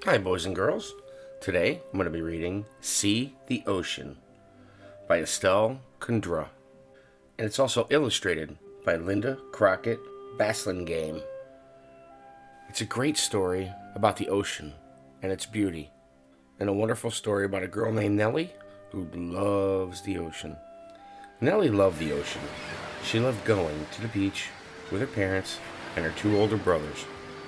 Hi, boys and girls. Today I'm going to be reading See the Ocean by Estelle, Condra. And it's also illustrated by Linda Crockett Baslingame. It's a great story about the ocean and its beauty, and a wonderful story about a girl named Nellie who loves the ocean. Nellie loved the ocean. She loved going to the beach with her parents and her two older brothers,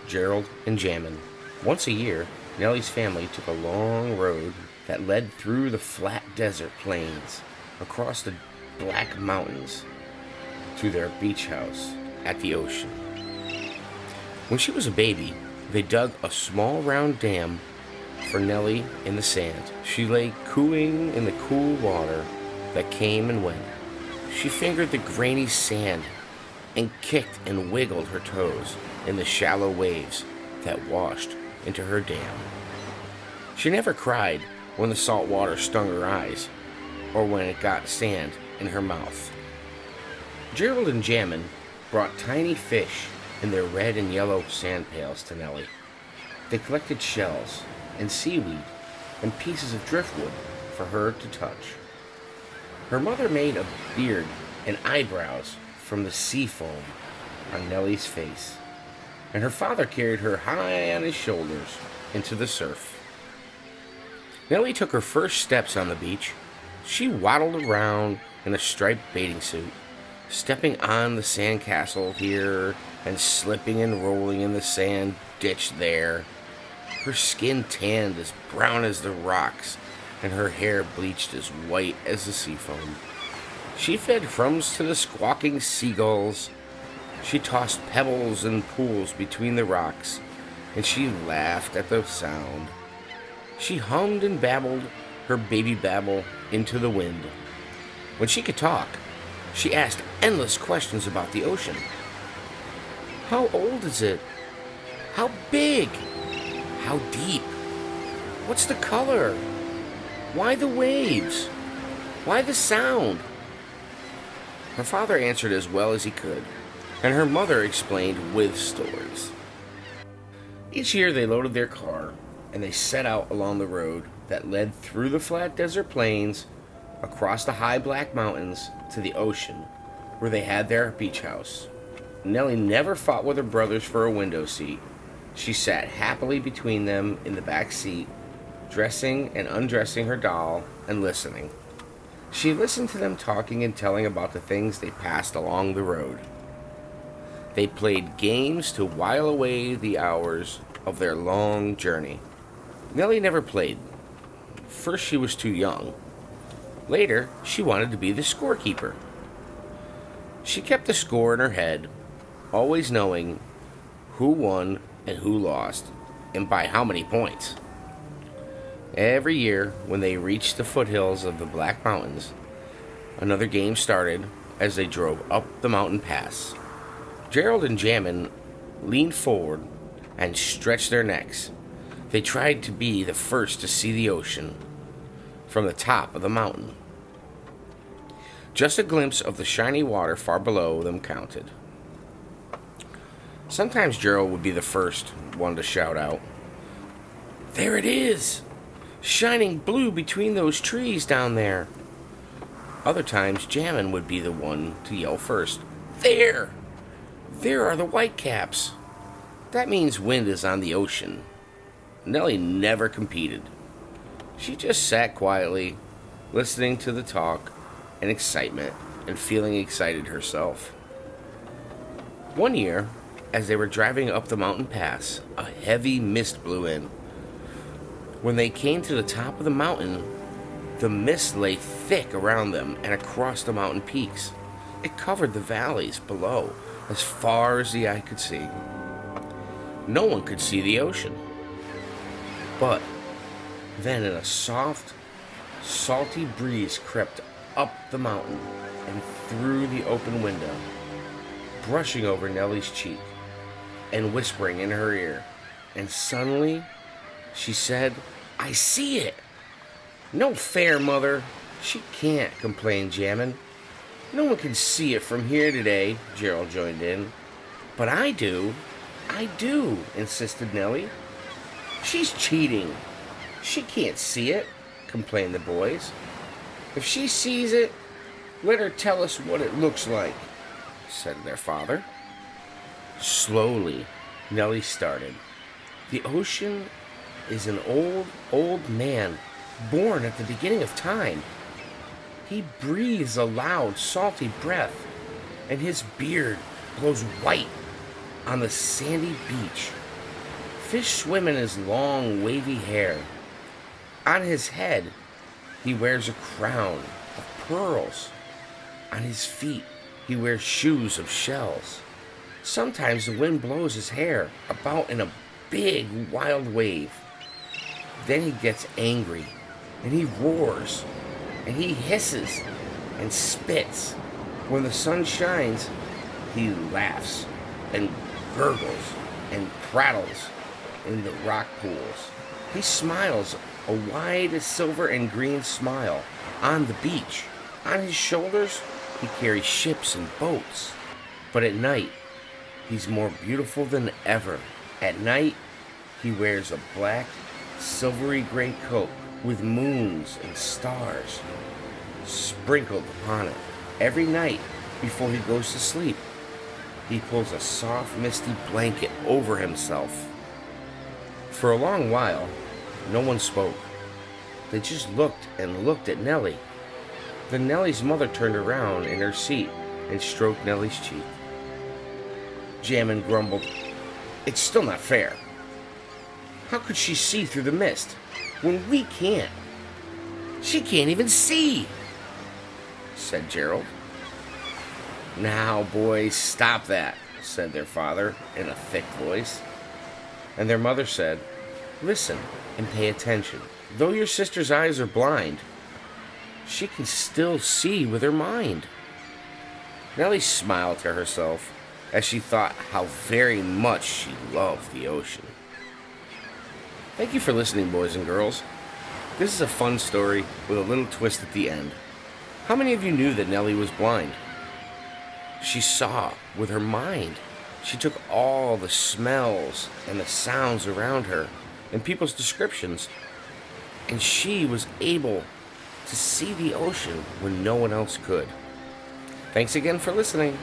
Gerald and Jamin. Once a year, Nellie's family took a long road that led through the flat desert plains, across the Black Mountains, to their beach house at the ocean. When she was a baby, they dug a small round dam for Nellie in the sand. She lay cooing in the cool water that came and went. She fingered the grainy sand and kicked and wiggled her toes in the shallow waves that washed into her dam. She never cried when the salt water stung her eyes or when it got sand in her mouth. Gerald and Jamin brought tiny fish in their red and yellow sand pails to Nellie. They collected shells and seaweed and pieces of driftwood for her to touch. Her mother made a beard and eyebrows from the sea foam on Nellie's face, and her father carried her high on his shoulders into the surf. Nellie took her first steps on the beach. She waddled around in a striped bathing suit, stepping on the sandcastle here and slipping and rolling in the sand ditch there. Her skin tanned as brown as the rocks, and her hair bleached as white as the sea foam. She fed crumbs to the squawking seagulls. She tossed pebbles and pools between the rocks, and she laughed at the sound. She hummed and babbled her baby babble into the wind. When she could talk, she asked endless questions about the ocean. How old is it? How big? How deep? What's the color? Why the waves? Why the sound? Her father answered as well as he could, and her mother explained with stories. Each year they loaded their car, and they set out along the road that led through the flat desert plains, across the high Black Mountains, to the ocean, where they had their beach house. Nellie never fought with her brothers for a window seat. She sat happily between them in the back seat, dressing and undressing her doll and listening. She listened to them talking and telling about the things they passed along the road. They played games to while away the hours of their long journey. Nellie never played. First, she was too young. Later, she wanted to be the scorekeeper. She kept the score in her head, always knowing who won and who lost, and by how many points. Every year, when they reached the foothills of the Black Mountains, another game started as they drove up the mountain pass. Gerald and Jamin leaned forward and stretched their necks. They tried to be the first to see the ocean from the top of the mountain. Just a glimpse of the shiny water far below them counted. Sometimes Gerald would be the first one to shout out, "There it is! Shining blue between those trees down there." Other times Jamin would be the one to yell first, "There! There are the whitecaps! That means wind is on the ocean." Nellie never competed. She just sat quietly, listening to the talk and excitement, and feeling excited herself. One year, as they were driving up the mountain pass, a heavy mist blew in. When they came to the top of the mountain, the mist lay thick around them and across the mountain peaks. It covered the valleys below as far as the eye could see. No one could see the ocean. But then a soft, salty breeze crept up the mountain and through the open window, brushing over Nellie's cheek and whispering in her ear. And suddenly, she said, "I see it!" "No fair, Mother." "She can't," complained Jamin. "No one can see it from here today," Gerald joined in. "But I do. I do," insisted Nellie. She's cheating. She can't see it, complained the boys. If she sees it, let her tell us what it looks like, said their father. Slowly, Nellie started. The ocean is an old man born at the beginning of time. He breathes a loud, salty breath, and his beard glows white on the sandy beach. Fish swim in his long, wavy hair. On his head, he wears a crown of pearls. On his feet, he wears shoes of shells. Sometimes the wind blows his hair about in a big, wild wave. Then he gets angry, and he roars, and he hisses and spits. When the sun shines, he laughs and gurgles and prattles in the rock pools. He smiles a wide silver and green smile on the beach. On his shoulders, he carries ships and boats. But at night, he's more beautiful than ever. At night, he wears a black, silvery gray coat with moons and stars sprinkled upon it. Every night, before he goes to sleep, he pulls a soft, misty blanket over himself. For a long while, no one spoke. They just looked and looked at Nellie. Then Nellie's mother turned around in her seat and stroked Nellie's cheek. Jammin grumbled, "It's still not fair. How could she see through the mist when we can't? She can't even see," said Gerald. "Now, boys, stop that," said their father in a thick voice. And their mother said, "Listen and pay attention. Though your sister's eyes are blind, she can still see with her mind." Nellie smiled to herself as she thought how very much she loved the ocean. Thank you for listening, boys and girls. This is a fun story with a little twist at the end. How many of you knew that Nellie was blind? She saw with her mind. She took all the smells and the sounds around her and people's descriptions, and she was able to see the ocean when no one else could. Thanks again for listening.